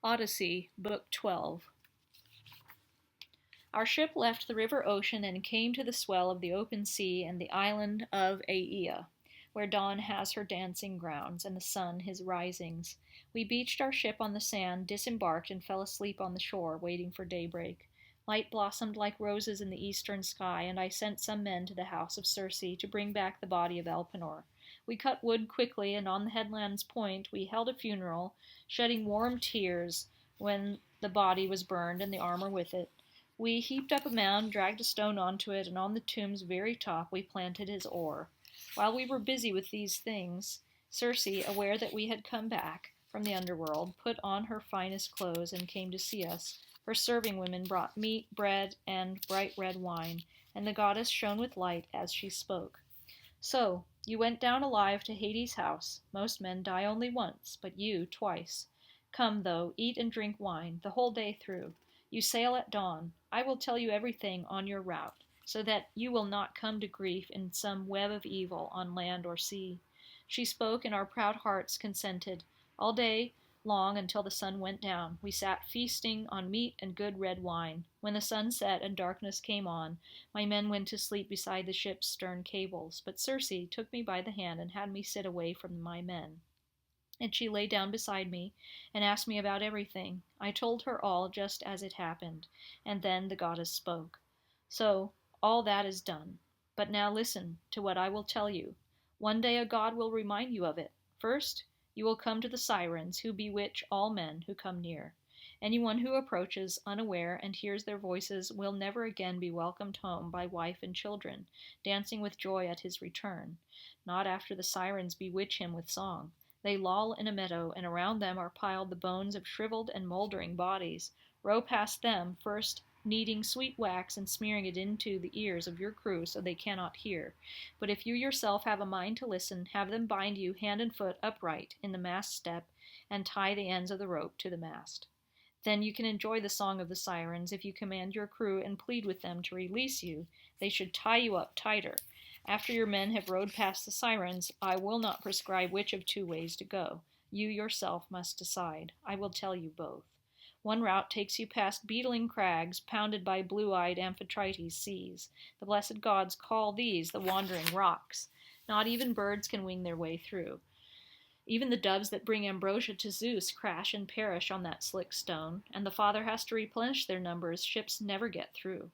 Odyssey, Book 12. Our ship left the river ocean and came to the swell of the open sea and the island of Aeaea, where dawn has her dancing grounds and the sun his risings. We beached our ship on the sand, disembarked, and fell asleep on the shore, waiting for daybreak. Light blossomed like roses in the eastern sky, and I sent some men to the house of Circe to bring back the body of Elpenor. We cut wood quickly, and on the headland's point we held a funeral, shedding warm tears when the body was burned and the armor with it. We heaped up a mound, dragged a stone onto it, and on the tomb's very top we planted his oar. While we were busy with these things, Circe, aware that we had come back from the underworld, put on her finest clothes and came to see us. Her serving women brought meat, bread, and bright red wine, and the goddess shone with light as she spoke. So, you went down alive to Hades' house. Most men die only once, but you twice. Come, though, eat and drink wine, the whole day through. You sail at dawn. I will tell you everything on your route, so that you will not come to grief in some web of evil on land or sea. She spoke, and our proud hearts consented. All day long until the sun went down, we sat feasting on meat and good red wine. When the sun set and darkness came on, my men went to sleep beside the ship's stern cables, but Circe took me by the hand and had me sit away from my men. And she lay down beside me and asked me about everything. I told her all just as it happened, and then the goddess spoke. So, all that is done. But now listen to what I will tell you. One day a god will remind you of it. First, you will come to the Sirens, who bewitch all men who come near. Anyone who approaches unaware and hears their voices will never again be welcomed home by wife and children, dancing with joy at his return. Not after the Sirens bewitch him with song. They loll in a meadow, and around them are piled the bones of shriveled and moldering bodies. Row past them, first kneading sweet wax and smearing it into the ears of your crew so they cannot hear. But if you yourself have a mind to listen, have them bind you hand and foot upright in the mast step and tie the ends of the rope to the mast. Then you can enjoy the song of the Sirens. If you command your crew and plead with them to release you, they should tie you up tighter. After your men have rowed past the Sirens, I will not prescribe which of two ways to go. You yourself must decide. I will tell you both. One route takes you past beetling crags, pounded by blue-eyed Amphitrite's seas. The blessed gods call these the wandering rocks. Not even birds can wing their way through. Even the doves that bring ambrosia to Zeus crash and perish on that slick stone, and the Father has to replenish their numbers. Ships never get through.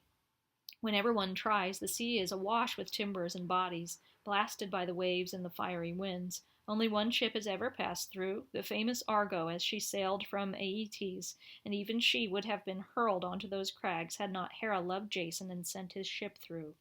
Whenever one tries, the sea is awash with timbers and bodies, blasted by the waves and the fiery winds. Only one ship has ever passed through, the famous Argo, as she sailed from Aeetes, and even she would have been hurled onto those crags had not Hera loved Jason and sent his ship through.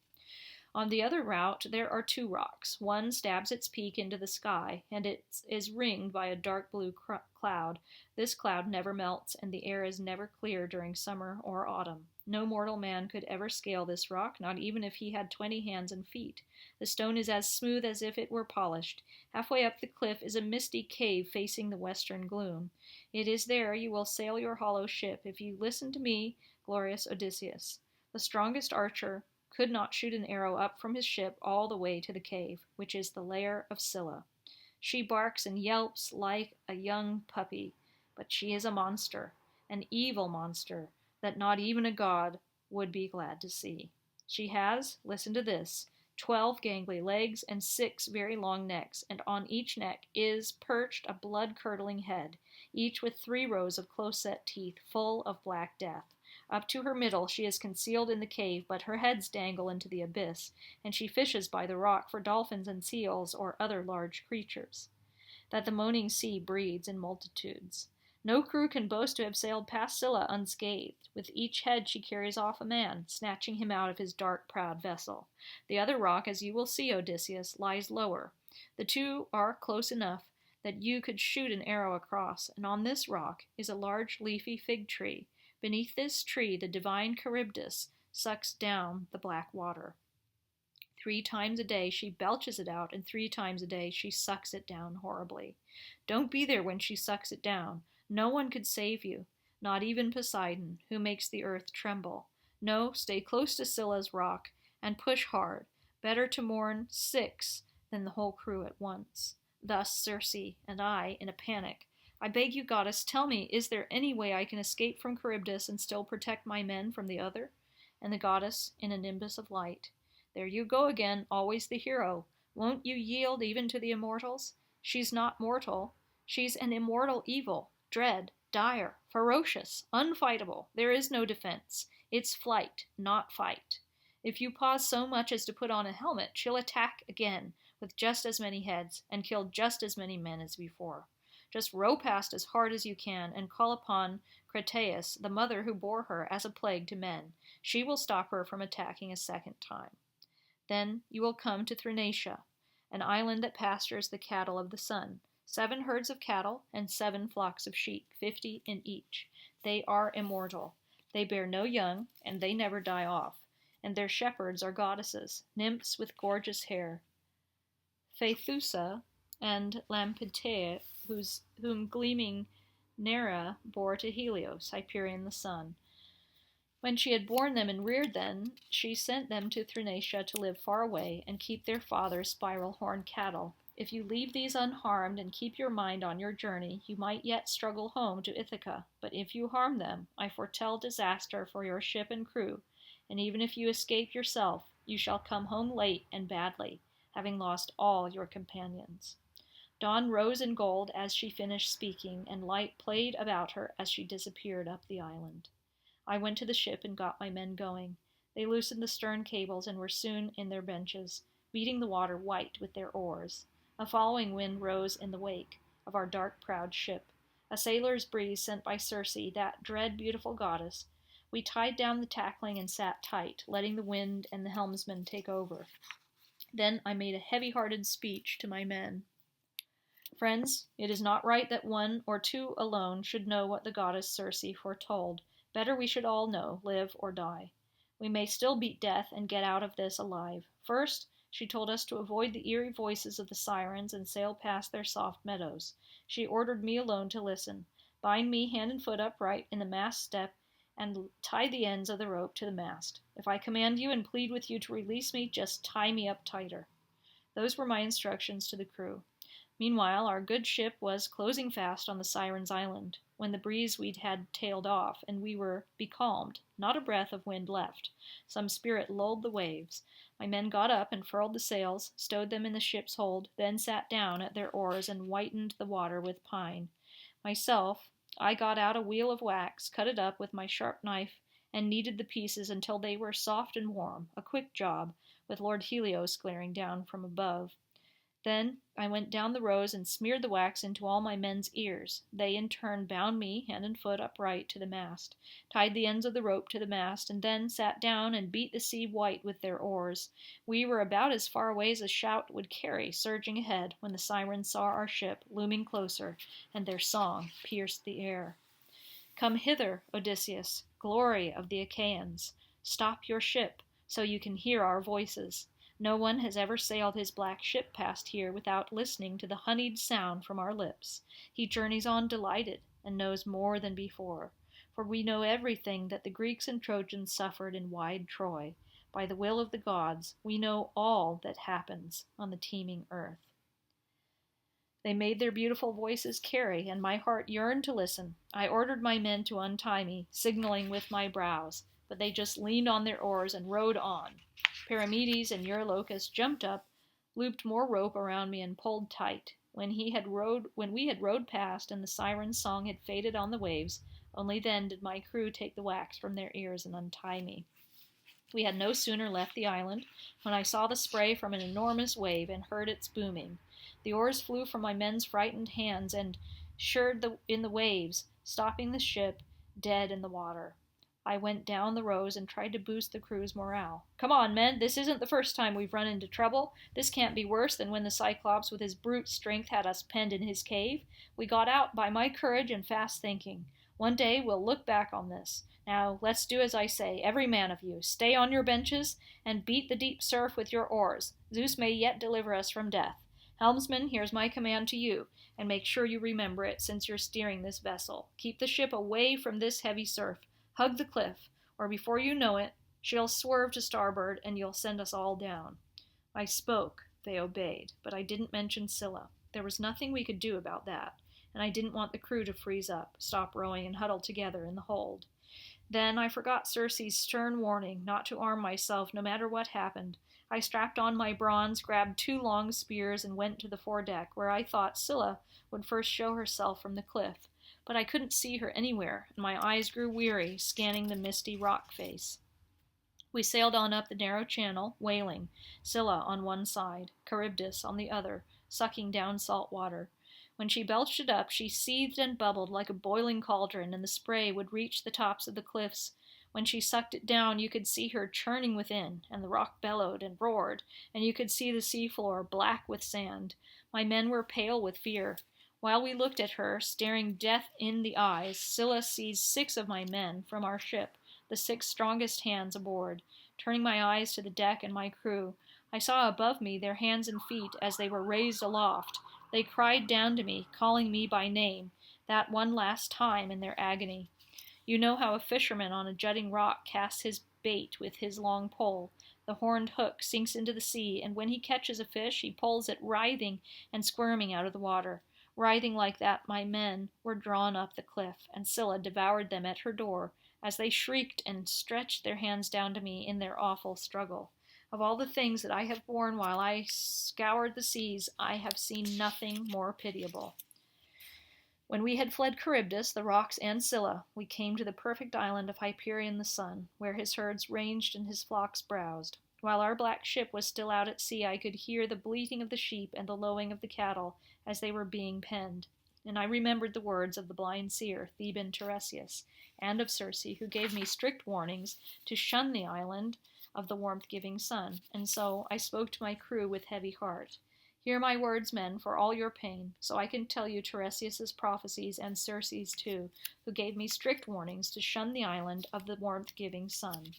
On the other route, there are two rocks. One stabs its peak into the sky, and it is ringed by a dark blue cloud. This cloud never melts, and the air is never clear during summer or autumn. No mortal man could ever scale this rock, not even if he had 20 hands and feet. The stone is as smooth as if it were polished. Halfway up the cliff is a misty cave facing the western gloom. It is there you will sail your hollow ship, if you listen to me, glorious Odysseus. The strongest archer could not shoot an arrow up from his ship all the way to the cave, which is the lair of Scylla. She barks and yelps like a young puppy, but she is a monster, an evil monster, that not even a god would be glad to see. She has, listen to this, 12 gangly legs and 6 very long necks, and on each neck is perched a blood-curdling head, each with 3 rows of close-set teeth full of black death. Up to her middle she is concealed in the cave, but her heads dangle into the abyss, and she fishes by the rock for dolphins and seals or other large creatures, that the moaning sea breeds in multitudes. No crew can boast to have sailed past Scylla unscathed. With each head she carries off a man, snatching him out of his dark, proud vessel. The other rock, as you will see, Odysseus, lies lower. The two are close enough that you could shoot an arrow across, and on this rock is a large leafy fig tree. Beneath this tree the divine Charybdis sucks down the black water. 3 times a day she belches it out, and 3 times a day she sucks it down horribly. Don't be there when she sucks it down. No one could save you, not even Poseidon, who makes the earth tremble. No, stay close to Scylla's rock, and push hard. Better to mourn 6 than the whole crew at once. Thus Circe and I, in a panic, I beg you, goddess, tell me, is there any way I can escape from Charybdis and still protect my men from the other? And the goddess, in a nimbus of light, there you go again, always the hero. Won't you yield even to the immortals? She's not mortal. She's an immortal evil, dread, dire, ferocious, unfightable. There is no defense. It's flight, not fight. If you pause so much as to put on a helmet, she'll attack again, with just as many heads, and kill just as many men as before. Just row past as hard as you can, and call upon Crataeis, the mother who bore her as a plague to men. She will stop her from attacking a second time. Then you will come to Thrinacia, an island that pastures the cattle of the sun. 7 herds of cattle and 7 flocks of sheep, 50 in each. They are immortal. They bear no young, and they never die off. And their shepherds are goddesses, nymphs with gorgeous hair. Phaethusa and Lampetea, whom gleaming Neaera bore to Helios, Hyperion the sun. When she had borne them and reared them, she sent them to Thrinacia to live far away and keep their father's spiral-horned cattle. If you leave these unharmed and keep your mind on your journey, you might yet struggle home to Ithaca. But if you harm them, I foretell disaster for your ship and crew, and even if you escape yourself, you shall come home late and badly, having lost all your companions. Dawn rose in gold as she finished speaking, and light played about her as she disappeared up the island. I went to the ship and got my men going. They loosened the stern cables and were soon in their benches, beating the water white with their oars. A following wind rose in the wake of our dark, proud ship, a sailor's breeze sent by Circe, that dread, beautiful goddess. We tied down the tackling and sat tight, letting the wind and the helmsman take over. Then I made a heavy-hearted speech to my men. Friends, it is not right that 1 or 2 alone should know what the goddess Circe foretold. Better we should all know, live or die. We may still beat death and get out of this alive. First, she told us to avoid the eerie voices of the Sirens and sail past their soft meadows. She ordered me alone to listen. Bind me hand and foot upright in the mast step and tie the ends of the rope to the mast. If I command you and plead with you to release me, just tie me up tighter. Those were my instructions to the crew. Meanwhile, our good ship was closing fast on the Sirens' island, when the breeze we'd had tailed off, and we were becalmed. Not a breath of wind left. Some spirit lulled the waves. My men got up and furled the sails, stowed them in the ship's hold, then sat down at their oars and whitened the water with pine. Myself, I got out a wheel of wax, cut it up with my sharp knife, and kneaded the pieces until they were soft and warm, a quick job, with Lord Helios glaring down from above. Then I went down the rows and smeared the wax into all my men's ears. They in turn bound me, hand and foot, upright to the mast, tied the ends of the rope to the mast, and then sat down and beat the sea white with their oars. We were about as far away as a shout would carry, surging ahead, when the Sirens saw our ship looming closer, and their song pierced the air. Come hither, Odysseus, glory of the Achaeans. Stop your ship, so you can hear our voices. No one has ever sailed his black ship past here without listening to the honeyed sound from our lips. He journeys on delighted, and knows more than before. For we know everything that the Greeks and Trojans suffered in wide Troy. By the will of the gods, we know all that happens on the teeming earth. They made their beautiful voices carry, and my heart yearned to listen. I ordered my men to untie me, signaling with my brows, but they just leaned on their oars and rowed on. Perimedes and Eurylochus jumped up, looped more rope around me, and pulled tight. When we had rowed past and the Siren's song had faded on the waves, only then did my crew take the wax from their ears and untie me. We had no sooner left the island when I saw the spray from an enormous wave and heard its booming. The oars flew from my men's frightened hands and shirred in the waves, stopping the ship dead in the water. I went down the rows and tried to boost the crew's morale. Come on, men, this isn't the first time we've run into trouble. This can't be worse than when the Cyclops with his brute strength had us penned in his cave. We got out by my courage and fast thinking. One day we'll look back on this. Now, let's do as I say, every man of you. Stay on your benches and beat the deep surf with your oars. Zeus may yet deliver us from death. Helmsman, here's my command to you, and make sure you remember it since you're steering this vessel. Keep the ship away from this heavy surf. Hug the cliff, or before you know it, she'll swerve to starboard and you'll send us all down. I spoke. They obeyed, but I didn't mention Scylla. There was nothing we could do about that. and I didn't want the crew to freeze up, stop rowing, and huddle together in the hold. Then I forgot Circe's stern warning not to arm myself no matter what happened. I strapped on my bronze, grabbed 2 long spears, and went to the foredeck, where I thought Scylla would first show herself from the cliff. But I couldn't see her anywhere, and my eyes grew weary, scanning the misty rock face. We sailed on up the narrow channel, wailing, Scylla on one side, Charybdis on the other, sucking down salt water. When she belched it up, she seethed and bubbled like a boiling cauldron, and the spray would reach the tops of the cliffs. When she sucked it down, you could see her churning within, and the rock bellowed and roared, and you could see the seafloor black with sand. My men were pale with fear. While we looked at her, staring death in the eyes, Scylla seized 6 of my men from our ship, the 6 strongest hands aboard. Turning my eyes to the deck and my crew, I saw above me their hands and feet as they were raised aloft. They cried down to me, calling me by name, that one last time in their agony. You know how a fisherman on a jutting rock casts his bait with his long pole. The horned hook sinks into the sea, and when he catches a fish, he pulls it writhing and squirming out of the water. Writhing like that, my men were drawn up the cliff, and Scylla devoured them at her door, as they shrieked and stretched their hands down to me in their awful struggle. Of all the things that I have borne while I scoured the seas, I have seen nothing more pitiable. When we had fled Charybdis, the rocks, and Scylla, we came to the perfect island of Hyperion the sun, where his herds ranged and his flocks browsed. While our black ship was still out at sea, I could hear the bleating of the sheep and the lowing of the cattle as they were being penned. And I remembered the words of the blind seer, Theban Tiresias, and of Circe, who gave me strict warnings to shun the island of the warmth-giving sun, and so I spoke to my crew with heavy heart. Hear my words, men, for all your pain, so I can tell you Tiresias's prophecies and Circe's too, who gave me strict warnings to shun the island of the warmth-giving sun.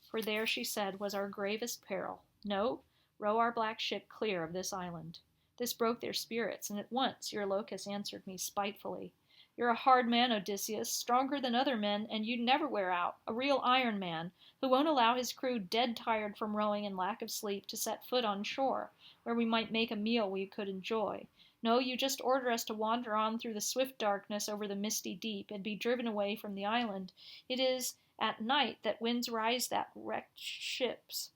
For there, she said, was our gravest peril. No, row our black ship clear of this island. This broke their spirits, and at once Eurylochus answered me spitefully. You're a hard man, Odysseus, stronger than other men, and you'd never wear out, a real iron man, who won't allow his crew dead tired from rowing and lack of sleep to set foot on shore, where we might make a meal we could enjoy. No, you just order us to wander on through the swift darkness over the misty deep, and be driven away from the island. It is at night that winds rise that wrecked ships.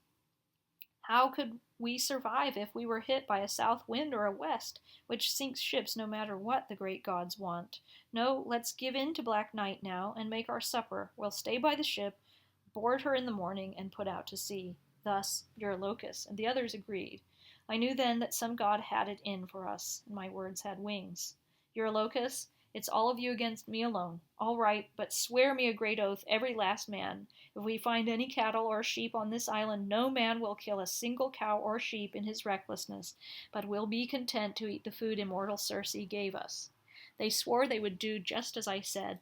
How could we survive if we were hit by a south wind or a west, which sinks ships no matter what the great gods want? No, let's give in to black night now, and make our supper. We'll stay by the ship, board her in the morning, and put out to sea. Thus Eurylochus and the others agreed. I knew then that some god had it in for us, and my words had wings. Eurylochus, it's all of you against me alone. All right, but swear me a great oath, every last man. If we find any cattle or sheep on this island, no man will kill a single cow or sheep in his recklessness, but will be content to eat the food immortal Circe gave us. They swore they would do just as I said,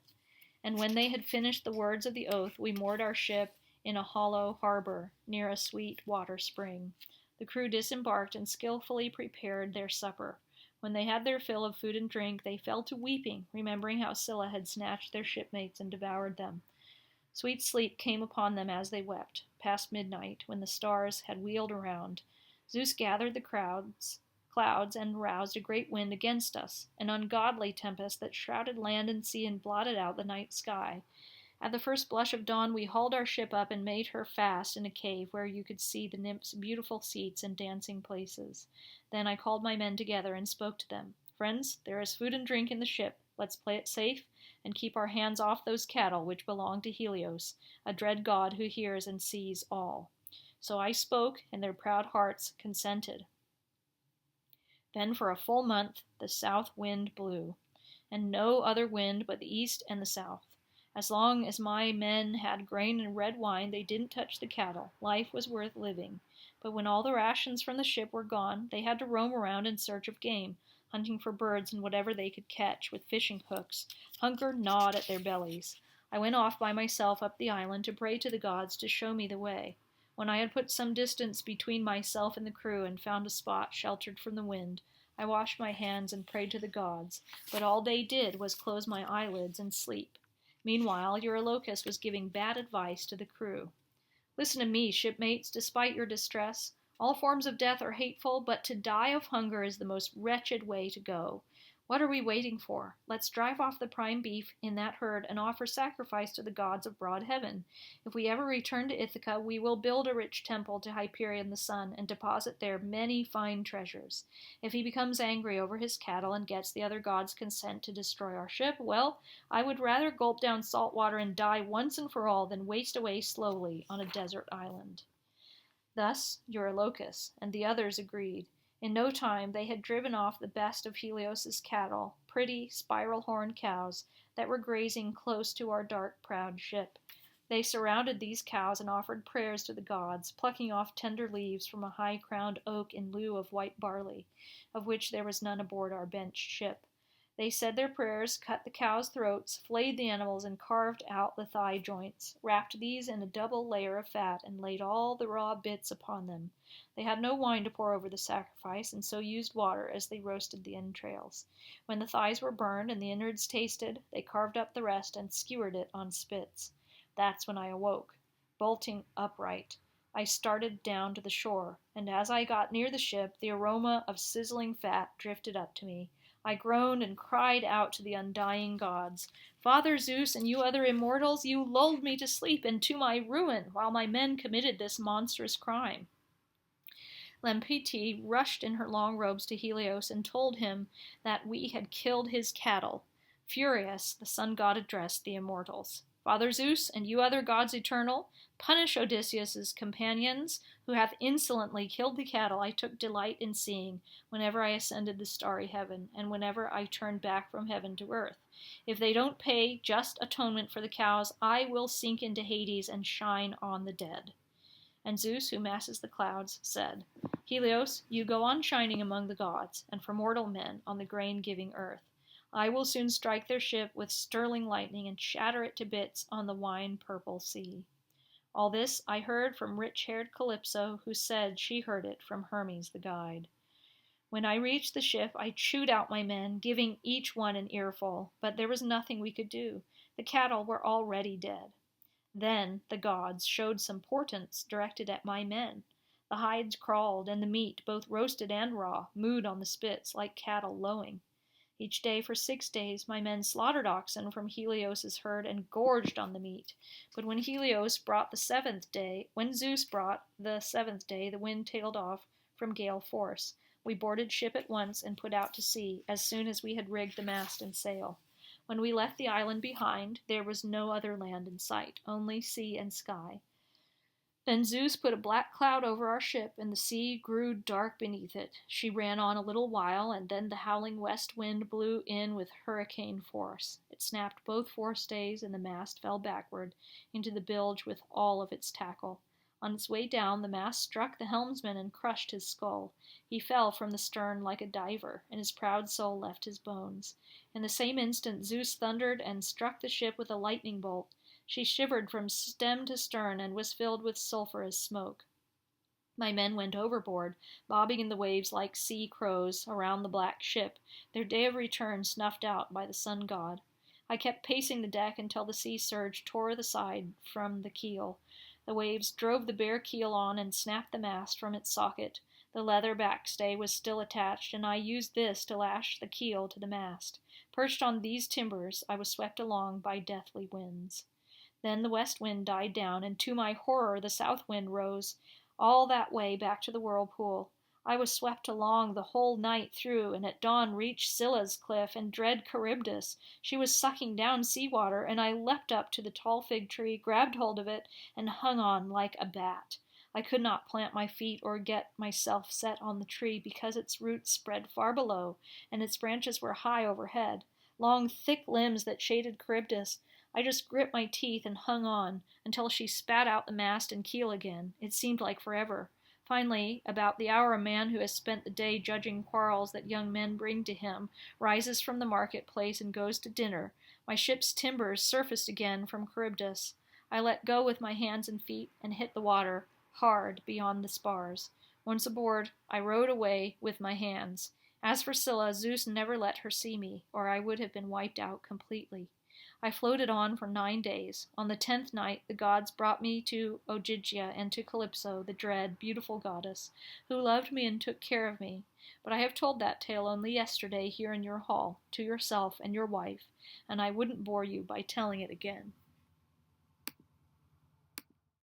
and when they had finished the words of the oath, we moored our ship in a hollow harbor near a sweet water spring. The crew disembarked and skillfully prepared their supper. When they had their fill of food and drink, they fell to weeping, remembering how Scylla had snatched their shipmates and devoured them. Sweet sleep came upon them as they wept. Past midnight, when the stars had wheeled around, Zeus gathered the clouds and roused a great wind against us, an ungodly tempest that shrouded land and sea and blotted out the night sky. At the first blush of dawn, we hauled our ship up and made her fast in a cave where you could see the nymphs' beautiful seats and dancing places. Then I called my men together and spoke to them. Friends, there is food and drink in the ship. Let's play it safe and keep our hands off those cattle which belong to Helios, a dread god who hears and sees all. So I spoke, and their proud hearts consented. Then for a full month the south wind blew, and no other wind but the east and the south. As long as my men had grain and red wine, they didn't touch the cattle. Life was worth living. But when all the rations from the ship were gone, they had to roam around in search of game, hunting for birds and whatever they could catch with fishing hooks. Hunger gnawed at their bellies. I went off by myself up the island to pray to the gods to show me the way. When I had put some distance between myself and the crew and found a spot sheltered from the wind, I washed my hands and prayed to the gods, but all they did was close my eyelids and sleep. Meanwhile, Eurylochus was giving bad advice to the crew. Listen to me, shipmates, despite your distress. All forms of death are hateful, but to die of hunger is the most wretched way to go. What are we waiting for? Let's drive off the prime beef in that herd and offer sacrifice to the gods of broad heaven. If we ever return to Ithaca, we will build a rich temple to Hyperion the sun and deposit there many fine treasures. If he becomes angry over his cattle and gets the other gods' consent to destroy our ship, well, I would rather gulp down salt water and die once and for all than waste away slowly on a desert island." Thus Eurylochus and the others agreed. In no time they had driven off the best of Helios's cattle, pretty, spiral-horned cows that were grazing close to our dark, proud ship. They surrounded these cows and offered prayers to the gods, plucking off tender leaves from a high-crowned oak in lieu of white barley, of which there was none aboard our benched ship. They said their prayers, cut the cows' throats, flayed the animals, and carved out the thigh joints, wrapped these in a double layer of fat, and laid all the raw bits upon them. They had no wine to pour over the sacrifice, and so used water as they roasted the entrails. When the thighs were burned and the innards tasted, they carved up the rest and skewered it on spits. That's when I awoke. Bolting upright, I started down to the shore, and as I got near the ship, the aroma of sizzling fat drifted up to me. I groaned and cried out to the undying gods, "Father Zeus and you other immortals, you lulled me to sleep and to my ruin, while my men committed this monstrous crime." Lampetie rushed in her long robes to Helios and told him that we had killed his cattle. Furious, the sun god addressed the immortals. "Father Zeus, and you other gods eternal, punish Odysseus's companions, who hath insolently killed the cattle I took delight in seeing whenever I ascended the starry heaven, and whenever I turned back from heaven to earth. If they don't pay just atonement for the cows, I will sink into Hades and shine on the dead." And Zeus, who masses the clouds, said, "Helios, you go on shining among the gods, and for mortal men on the grain-giving earth. I will soon strike their ship with sterling lightning and shatter it to bits on the wine-purple sea." All this I heard from rich-haired Calypso, who said she heard it from Hermes the guide. When I reached the ship, I chewed out my men, giving each one an earful, but there was nothing we could do. The cattle were already dead. Then the gods showed some portents directed at my men. The hides crawled, and the meat, both roasted and raw, mooed on the spits like cattle lowing. Each day for 6 days my men slaughtered oxen from Helios's herd and gorged on the meat. But when Zeus brought the 7th day, the wind tailed off from gale force. We boarded ship at once and put out to sea as soon as we had rigged the mast and sail. When we left the island behind, there was no other land in sight, only sea and sky. Then Zeus put a black cloud over our ship, and the sea grew dark beneath it. She ran on a little while, and then the howling west wind blew in with hurricane force. It snapped both forestays, and the mast fell backward into the bilge with all of its tackle. On its way down, the mast struck the helmsman and crushed his skull. He fell from the stern like a diver, and his proud soul left his bones. In the same instant, Zeus thundered and struck the ship with a lightning bolt. She shivered from stem to stern and was filled with sulphurous smoke. My men went overboard, bobbing in the waves like sea crows around the black ship, their day of return snuffed out by the sun god. I kept pacing the deck until the sea surge tore the side from the keel. The waves drove the bare keel on and snapped the mast from its socket. The leather backstay was still attached, and I used this to lash the keel to the mast. Perched on these timbers, I was swept along by deathly winds. Then the west wind died down, and to my horror the south wind rose, all that way back to the whirlpool. I was swept along the whole night through, and at dawn reached Scylla's cliff and dread Charybdis. She was sucking down sea-water, and I leapt up to the tall fig tree, grabbed hold of it, and hung on like a bat. I could not plant my feet or get myself set on the tree because its roots spread far below, and its branches were high overhead. Long, thick limbs that shaded Charybdis. I just gripped my teeth and hung on until she spat out the mast and keel again. It seemed like forever. Finally, about the hour a man who has spent the day judging quarrels that young men bring to him rises from the marketplace and goes to dinner. My ship's timbers surfaced again from Charybdis. I let go with my hands and feet and hit the water, hard beyond the spars. Once aboard, I rowed away with my hands. As for Scylla, Zeus never let her see me, or I would have been wiped out completely. I floated on for 9 days. On the 10th night, the gods brought me to Ogygia and to Calypso, the dread, beautiful goddess, who loved me and took care of me. But I have told that tale only yesterday here in your hall, to yourself and your wife, and I wouldn't bore you by telling it again.